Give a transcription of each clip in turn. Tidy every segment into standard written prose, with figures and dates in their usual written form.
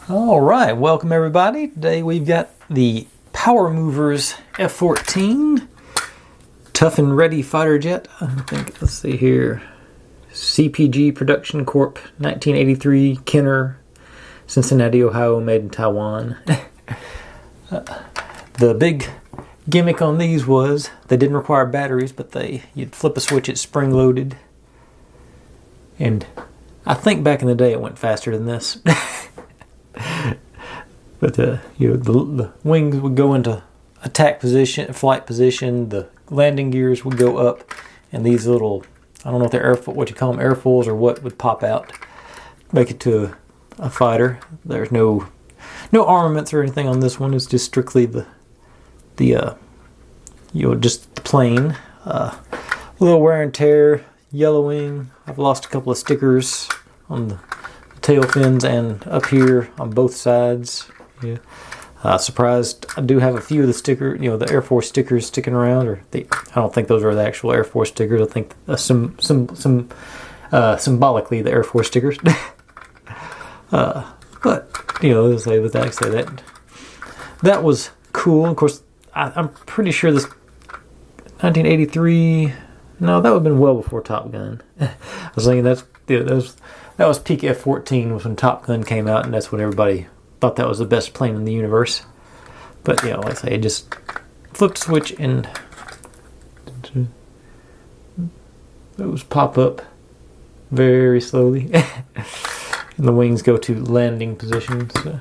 All right, welcome everybody. Today we've got the Power Movers F-14 Tough and Ready fighter jet. I think, let's see here, CPG Production Corp, 1983, Kenner, Cincinnati, Ohio, made in Taiwan. The big gimmick on these was they didn't require batteries, but you'd flip a switch, it's spring loaded. And I think back in the day it went faster than this. But the wings would go into attack position, flight position. The landing gears would go up, and these little, I don't know if they're what you call them, airfoils or what, would pop out, make it to a fighter. There's no armaments or anything on this one. It's just strictly just plain. A little wear and tear, yellowing. I've lost a couple of stickers on the tail fins and up here on both sides. Yeah. Surprised I do have a few of the the Air Force stickers sticking around, I don't think those are the actual Air Force stickers. I think symbolically the Air Force stickers. But that was cool. Of course, I'm pretty sure this 1983. No, that would have been well before Top Gun. I was thinking that was peak F-14 was when Top Gun came out, and that's when everybody thought that was the best plane in the universe. But like I say, it just flipped switch and those pop up very slowly, and the wings go to landing positions. And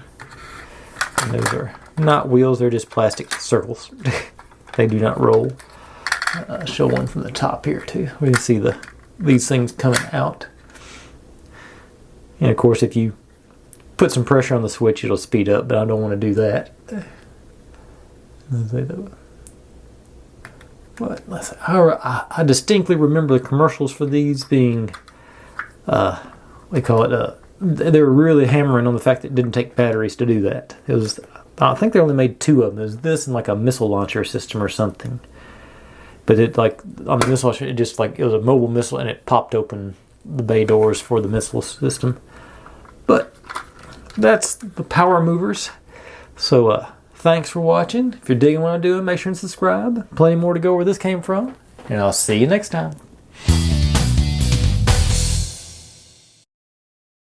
those are not wheels; they're just plastic circles. They do not roll. I'll show one from the top here too. We can see these things coming out. And of course, if you put some pressure on the switch, it'll speed up, but I don't want to do that. But I distinctly remember the commercials for these being, they were really hammering on the fact that it didn't take batteries to do that. I think they only made two of them. It was this and like a missile launcher system or something. But on the missile launcher, it was a mobile missile, and it popped open the bay doors for the missile system. But that's the Power Movers. So thanks for watching. If you're digging what I'm doing, make sure and subscribe. Plenty more to go where this came from. And I'll see you next time.